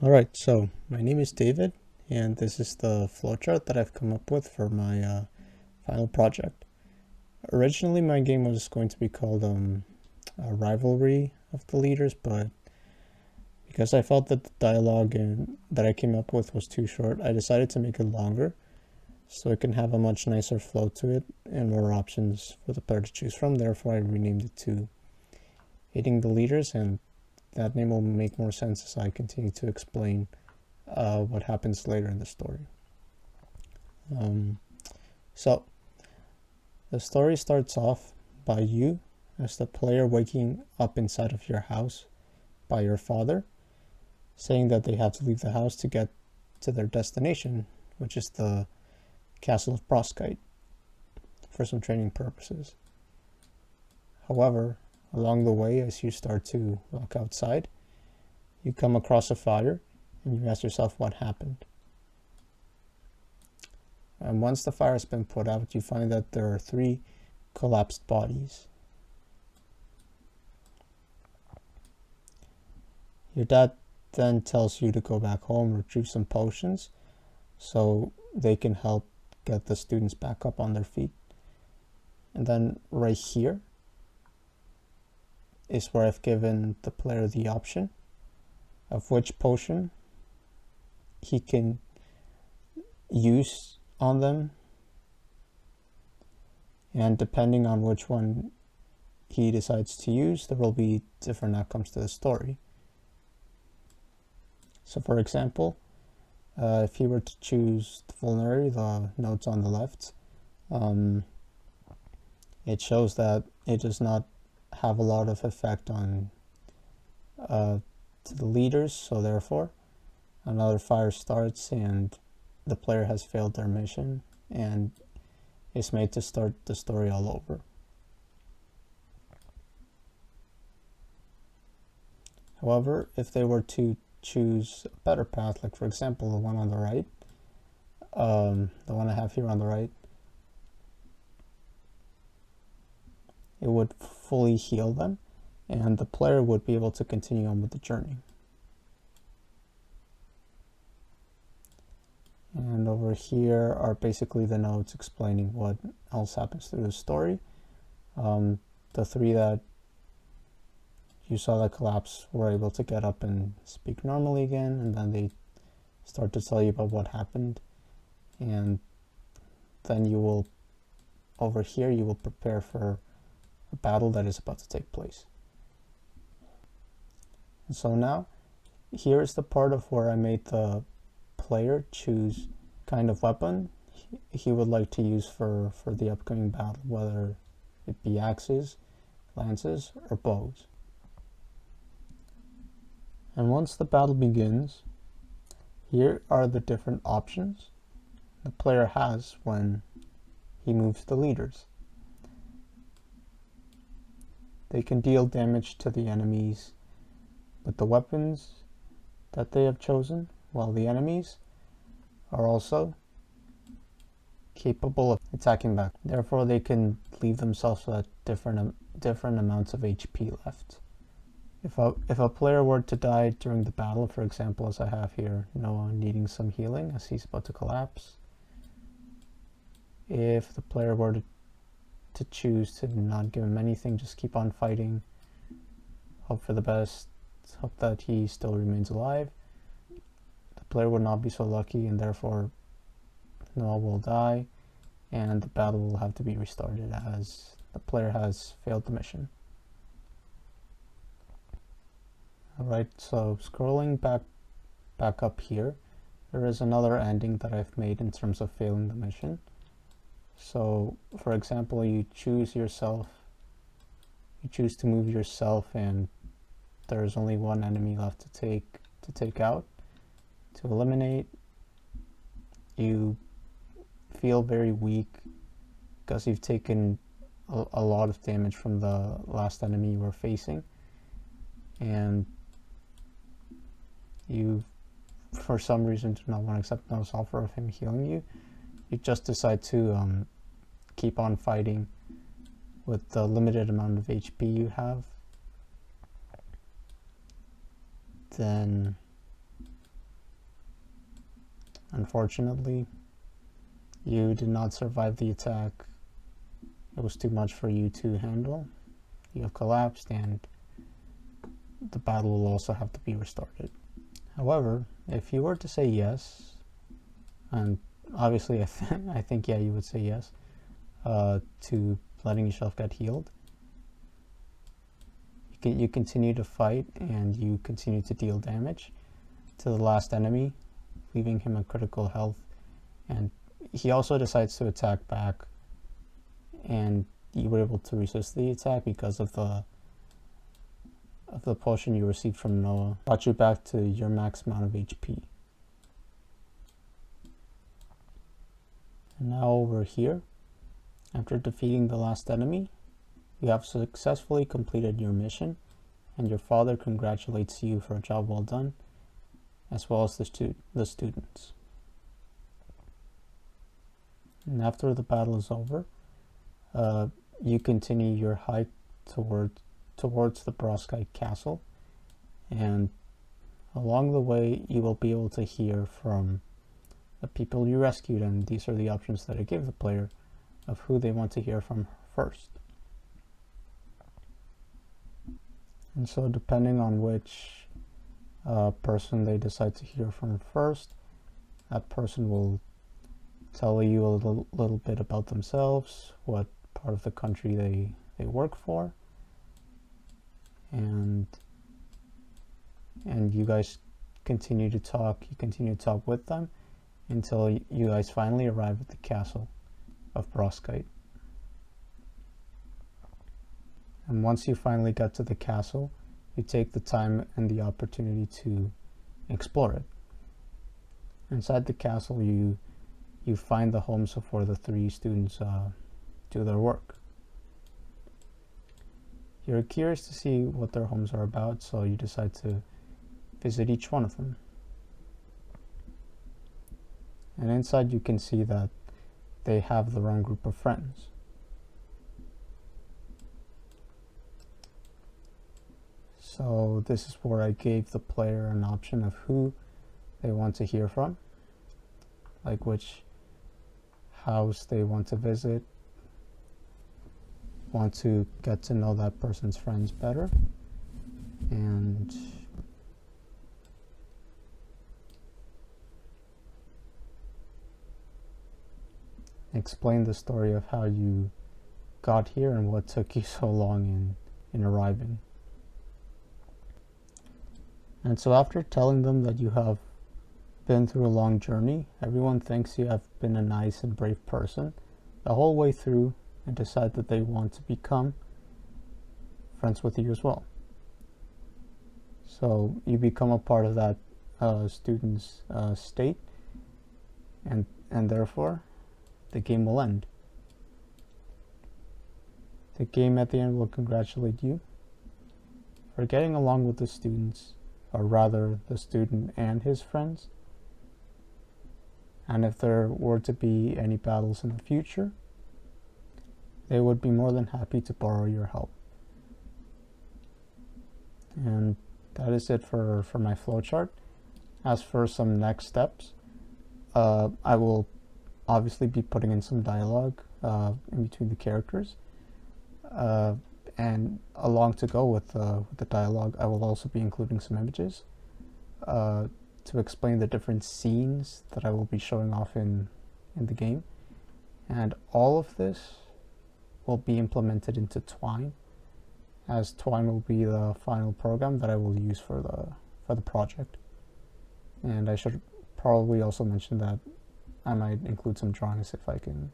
Alright, so my name is David, and this is the flowchart that I've come up with for my final project. Originally, my game was going to be called a Rivalry of the Leaders, but because I felt that the dialogue that I came up with was too short, I decided to make it longer so it can have a much nicer flow to it and more options for the player to choose from. Therefore, I renamed it to Hating the Leaders, and that name will make more sense as I continue to explain what happens later in the story. So, the story starts off by you as the player waking up inside of your house by your father, saying that they have to leave the house to get to their destination, which is the Castle of Proskite, for some training purposes. However, along the way, as you start to walk outside, you come across a fire and you ask yourself what happened. And once the fire has been put out, you find that there are 3 collapsed bodies. Your dad then tells you to go back home, retrieve some potions, so they can help get the students back up on their feet. And then right here is where I've given the player the option of which potion he can use on them, and depending on which one he decides to use, there will be different outcomes to the story. So for example, if he were to choose the Vulnerary, the notes on the left, it shows that it does not have a lot of effect on to the leaders, so therefore another fire starts and the player has failed their mission and is made to start the story all over. However, if they were to choose a better path, like for example the one on the right, the one I have here on the right, it would fully heal them and the player would be able to continue on with the journey. And over here are basically the notes explaining what else happens through the story. The 3 that you saw that collapse were able to get up and speak normally again, and then they start to tell you about what happened. And then you will, over here, you will prepare for a battle that is about to take place. And so now, here is the part of where I made the player choose kind of weapon he would like to use for the upcoming battle, whether it be axes, lances, or bows. And once the battle begins, here are the different options the player has when he moves the leaders. They can deal damage to the enemies with the weapons that they have chosen, while the enemies are also capable of attacking back. Therefore, they can leave themselves with different amounts of HP left. If a player were to die during the battle, for example, as I have here, Noah needing some healing as he's about to collapse, if the player were to choose to not give him anything, just keep on fighting, hope for the best, hope that he still remains alive, the player would not be so lucky, and therefore Noah will die and the battle will have to be restarted as the player has failed the mission. Alright, so scrolling back up here, there is another ending that I've made in terms of failing the mission. So for example, you choose to move yourself and there's only one enemy left to take out, to eliminate. You feel very weak because you've taken a lot of damage from the last enemy you were facing, and you for some reason do not want to accept Noah's offer of him healing you. You just decide to keep on fighting with the limited amount of HP you have. Then unfortunately, you did not survive the attack. It was too much for you to handle. You have collapsed, and the battle will also have to be restarted. However, if you were to say yes, and obviously I think yeah, you would say yes to letting yourself get healed, you continue to fight and you continue to deal damage to the last enemy, leaving him at critical health, and he also decides to attack back, and you were able to resist the attack because of the potion you received from Noah. Brought you back to your max amount of HP. And now over here, after defeating the last enemy, you have successfully completed your mission, and your father congratulates you for a job well done, as well as the students. And after the battle is over, you continue your hike towards the Broskite Castle, and along the way you will be able to hear from the people you rescued, and these are the options that I give the player of who they want to hear from first. And so depending on which person they decide to hear from first, that person will tell you a little bit about themselves, what part of the country they work for, and you guys continue to talk with them until you guys finally arrive at the castle of Broskite. And once you finally get to the castle, you take the time and the opportunity to explore it. Inside the castle, you find the homes of where the 3 students do their work. You're curious to see what their homes are about, so you decide to visit each one of them. And inside you can see that they have their own group of friends. So this is where I gave the player an option of who they want to hear from, like which house they want to visit, want to get to know that person's friends better, and explain the story of how you got here and what took you so long in arriving. And so after telling them that you have been through a long journey, everyone thinks you have been a nice and brave person the whole way through, and decide that they want to become friends with you as well. So you become a part of that student's state, and therefore the game will end. The game at the end will congratulate you for getting along with the students, or rather the student and his friends, and if there were to be any battles in the future, they would be more than happy to borrow your help. And that is it for my flowchart. As for some next steps, I will obviously be putting in some dialogue in between the characters, and along to go with the dialogue, I will also be including some images to explain the different scenes that I will be showing off in the game. And all of this will be implemented into Twine, as Twine will be the final program that I will use for the project. And I should probably also mention that I might include some drawings if I can